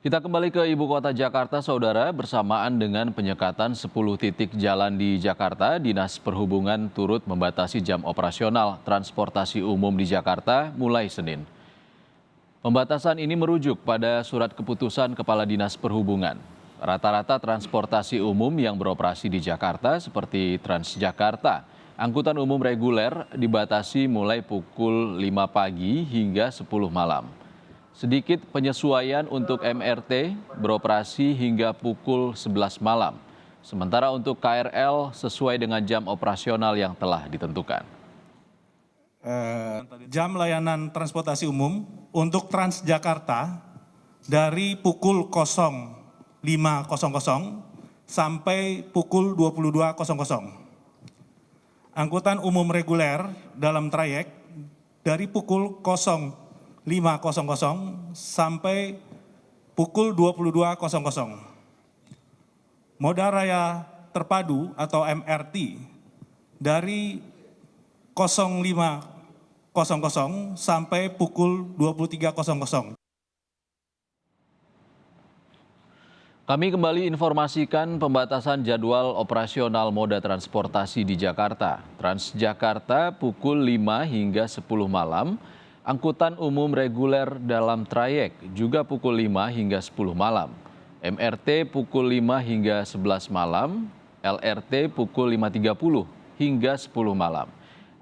Kita kembali ke ibu kota Jakarta, saudara. Bersamaan dengan penyekatan 10 titik jalan di Jakarta, Dinas Perhubungan turut membatasi jam operasional transportasi umum di Jakarta mulai Senin. Pembatasan ini merujuk pada surat keputusan Kepala Dinas Perhubungan. Rata-rata transportasi umum yang beroperasi di Jakarta seperti Transjakarta, angkutan umum reguler dibatasi mulai pukul 5 pagi hingga 10 malam. Sedikit penyesuaian untuk MRT beroperasi hingga pukul 11 malam. Sementara untuk KRL sesuai dengan jam operasional yang telah ditentukan. Jam layanan transportasi umum untuk Transjakarta dari pukul 05.00 sampai pukul 22.00. Angkutan umum reguler dalam trayek dari pukul 05.00 sampai pukul 22.00. Moda raya terpadu atau MRT dari 05.00 sampai pukul 23.00. Kami kembali informasikan pembatasan jadwal operasional moda transportasi di Jakarta. Transjakarta pukul 5 hingga 10 malam, angkutan umum reguler dalam trayek juga pukul 5 hingga 10 malam. MRT pukul 5 hingga 11 malam, LRT pukul 5.30 hingga 10 malam.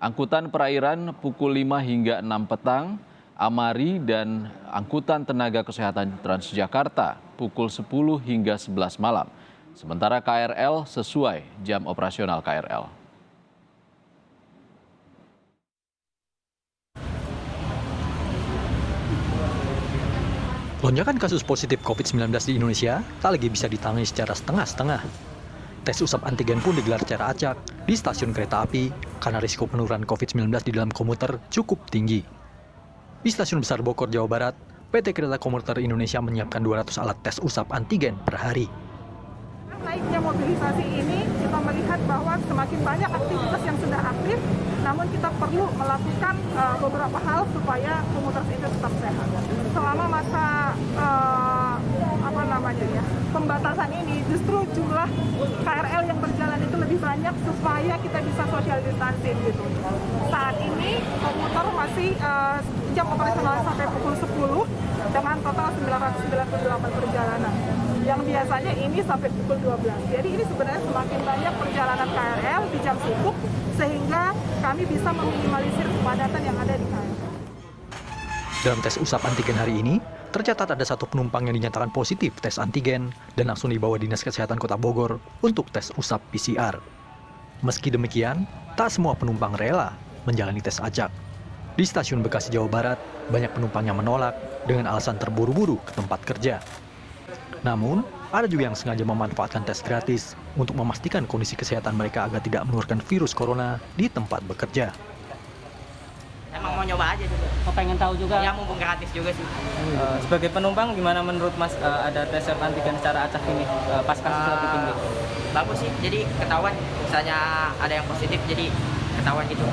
Angkutan perairan pukul 5 hingga 6 petang, Amari dan angkutan tenaga kesehatan Transjakarta pukul 10 hingga 11 malam. Sementara KRL sesuai jam operasional KRL. Lonjakan kasus positif COVID-19 di Indonesia tak lagi bisa ditangani secara setengah-setengah. Tes usap antigen pun digelar secara acak di stasiun kereta api karena risiko penularan COVID-19 di dalam komuter cukup tinggi. Di Stasiun Besar Bogor, Jawa Barat, PT Kereta Komuter Indonesia menyiapkan 200 alat tes usap antigen per hari. Naiknya mobilisasi ini kita melihat bahwa semakin banyak aktivitas yang sudah aktif, namun kita perlu melakukan beberapa hal supaya komuter itu tetap sehat. Selama masa pembatasan ini, justru jumlah KRL yang berjalan itu lebih banyak supaya kita bisa social distancing gitu. Saat ini komuter masih jam operasional sampai pukul 10 dengan total 998 perjalanan. Yang biasanya ini sampai pukul 12. Jadi ini sebenarnya semakin banyak perjalanan KRL di jam sibuk sehingga kami bisa meminimalisir kepadatan yang ada di KRL. Dalam tes usap antigen hari ini, tercatat ada satu penumpang yang dinyatakan positif tes antigen dan langsung dibawa Dinas Kesehatan Kota Bogor untuk tes usap PCR. Meski demikian, tak semua penumpang rela menjalani tes acak. Di Stasiun Bekasi, Jawa Barat, banyak penumpang yang menolak dengan alasan terburu-buru ke tempat kerja. Namun, ada juga yang sengaja memanfaatkan tes gratis untuk memastikan kondisi kesehatan mereka agar tidak menularkan virus corona di tempat bekerja. Emang mau nyoba aja juga. Oh, pengen tahu juga? Ya, mumpung gratis juga sih. Sebagai penumpang, gimana menurut Mas ada tes swab antigen secara acak ini pas kasus lebih tinggi? Bagus sih, jadi ketahuan misalnya ada yang positif, jadi ketahuan gitu.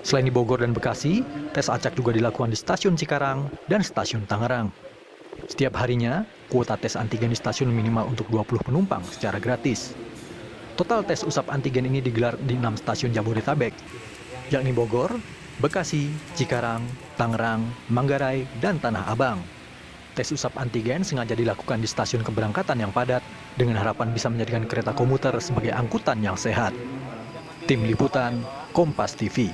Selain di Bogor dan Bekasi, tes acak juga dilakukan di Stasiun Cikarang dan Stasiun Tangerang. Setiap harinya, kuota tes antigen di stasiun minimal untuk 20 penumpang secara gratis. Total tes usap antigen ini digelar di 6 stasiun Jabodetabek, yakni Bogor, Bekasi, Cikarang, Tangerang, Manggarai, dan Tanah Abang. Tes usap antigen sengaja dilakukan di stasiun keberangkatan yang padat dengan harapan bisa menjadikan kereta komuter sebagai angkutan yang sehat. Tim Liputan, Kompas TV.